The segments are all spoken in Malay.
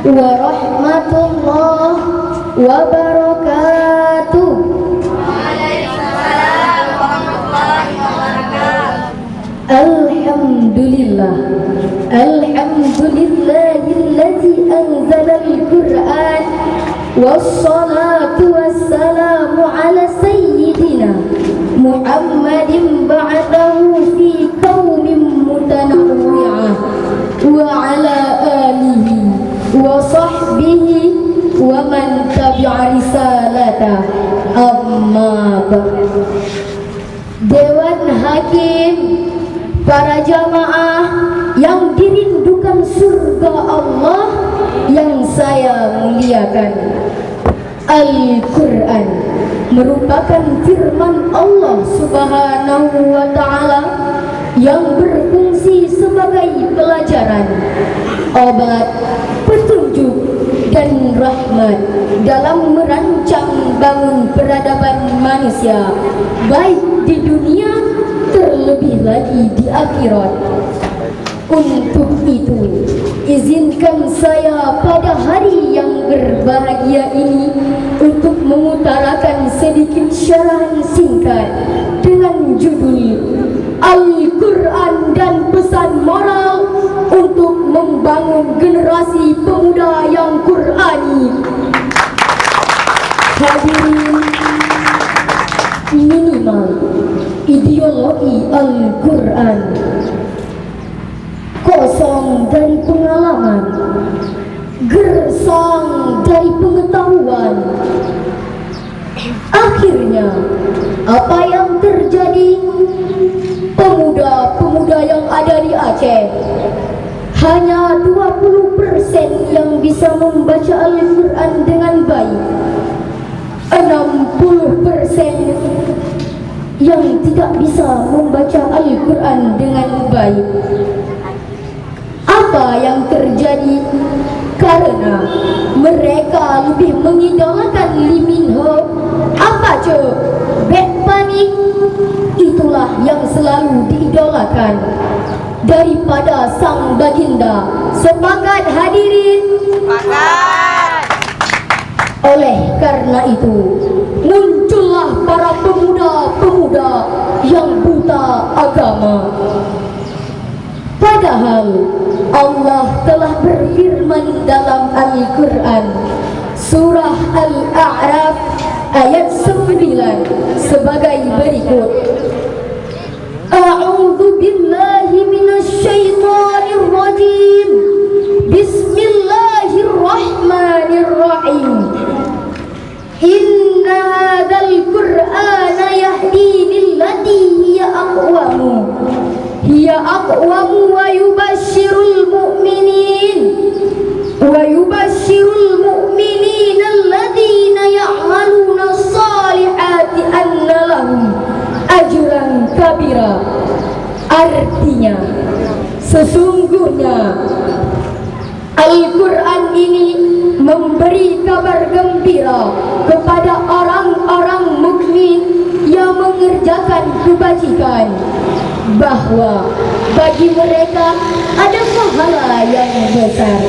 warahmatullahi wabarakatuh. Waalaikumsalam warahmatullahi wabarakatuh. Alhamdulillah, alhamdulillahilladzi anzalal Qur'an wassalatu wassalamu ala sayyidina Muhammadin ba'dahu fi qaumin mutanawwi'ah wa ala alihi wa sahbihi wa man tabi'a risalata amma ba'd. Dewan Hakim, para jamaah yang dirindukan surga Allah yang saya muliakan, Al-Quran merupakan firman Allah Subhanahu wa ta'ala yang berfungsi sebagai pelajaran, obat, petunjuk, dan rahmat dalam merancang bangun peradaban manusia, baik di dunia terlebih lagi di akhirat. Untuk itu, izinkan saya pada hari yang berbahagia ini untuk mengutarakan sedikit syarahan singkat dengan judul Al-Quran dan Pesan Moral untuk membangun generasi pemuda yang Qurani. Hadirin, minimal ideologi Al-Quran kosong dari pengalaman, gersang dari pengetahuan. Akhirnya apa yang terjadi? Pemuda-pemuda yang ada di Aceh hanya 20% yang bisa membaca Al-Quran dengan baik, 60% yang tidak bisa membaca Al-Quran dengan baik. Apa yang terjadi? Karena mereka lebih mengidolakan Lee Min Ho. Apa co? Bad Bunny. Itulah yang selalu diidolakan daripada sang baginda. Sepakat hadirin? Sepakat. Oleh karena itu, muncullah para pemuda-pemuda yang buta agama. Padahal Allah telah berfirman dalam Al-Quran surah Al-A'raf ayat 9 sebagai berikut. A'udzu billahi minasy syaithanir rajim. Bismillahirrahmanirrahim. Inna hadzal Qur'ana yahdi lillati hiya aqwamu wa yubashshirul mu'minina alladhina ya'maluna as-salihati anna lahum ajran kabira. Artinya, sesungguhnya Al-Quran ini memberi kabar gembira kepada orang-orang mukmin yang mengerjakan kebajikan, bahwa bagi mereka ada pahala yang besar.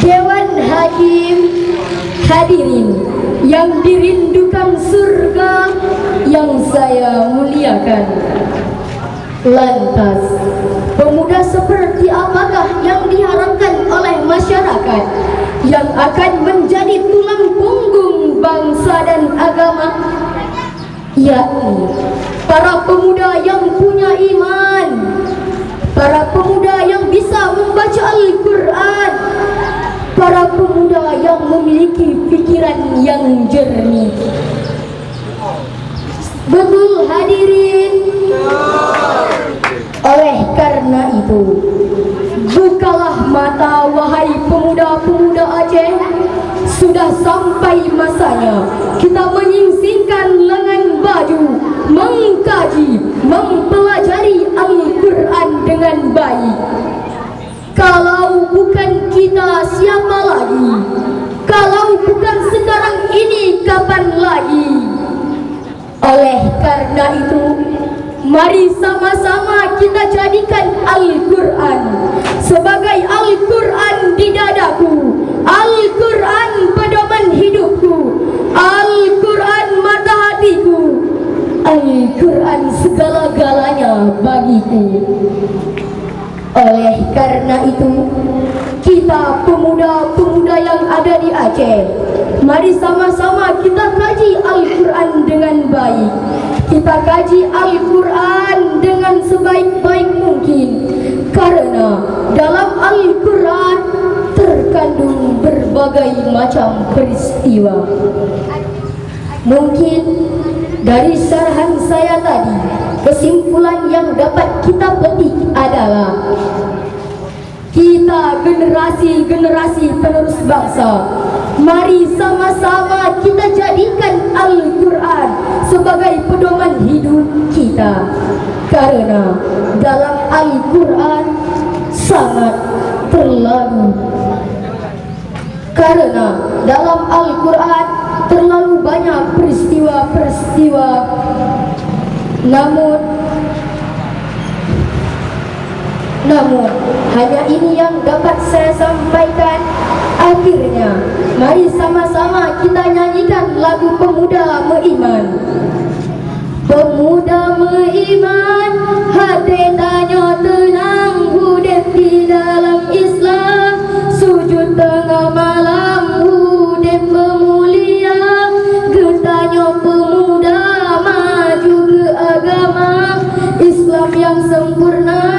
Dewan Hakim, hadirin yang dirindukan surga yang saya muliakan. Lantas, pemuda seperti apakah yang diharapkan oleh masyarakat yang akan menjadi tulang punggung bangsa dan agama? Yakni para pemuda yang punya iman, para pemuda yang bisa membaca Al-Quran, para pemuda yang memiliki pikiran yang jernih. Betul hadirin? Oleh karena itu, bukalah mata wahai pemuda-pemuda Aceh. Sudah sampai masanya kita menyingsingkan lengan baju, mengkaji, mempelajari Al-Quran dengan baik. Kalau bukan kita, siapa lagi? Kalau bukan sekarang ini, kapan lagi? Oleh karena itu, Mari sama-sama kita jadikan Al-Quran sebagai Al-Quran di dadaku, Al-Quran pedoman hidupku, Al-Quran mata hatiku, Al-Quran segala-galanya bagiku. Oleh karena itu, kita pemuda-pemuda yang ada di Aceh, mari sama-sama kita kaji Al-Quran dengan baik. Kita kaji Al-Quran dengan sebaik-baik mungkin, karena dalam Al-Quran terkandung berbagai macam peristiwa. Mungkin dari syarahan saya tadi, kesimpulan yang dapat kita petik adalah kita generasi-generasi penerus bangsa, mari sama-sama kita jadikan Al-Quran sebagai pedoman hidup kita. Karena dalam Al-Quran sangat terlalu banyak peristiwa-peristiwa. Namun hanya ini yang dapat saya sampaikan. Akhirnya, mari sama-sama kita nyanyikan lagu Pemuda Meiman. Pemuda meiman, hati tanya tenang, hidup di dalam Islam, sujud tengah malam, hidup pemulia, getanya pemuda maju ke agama Islam yang sempurna.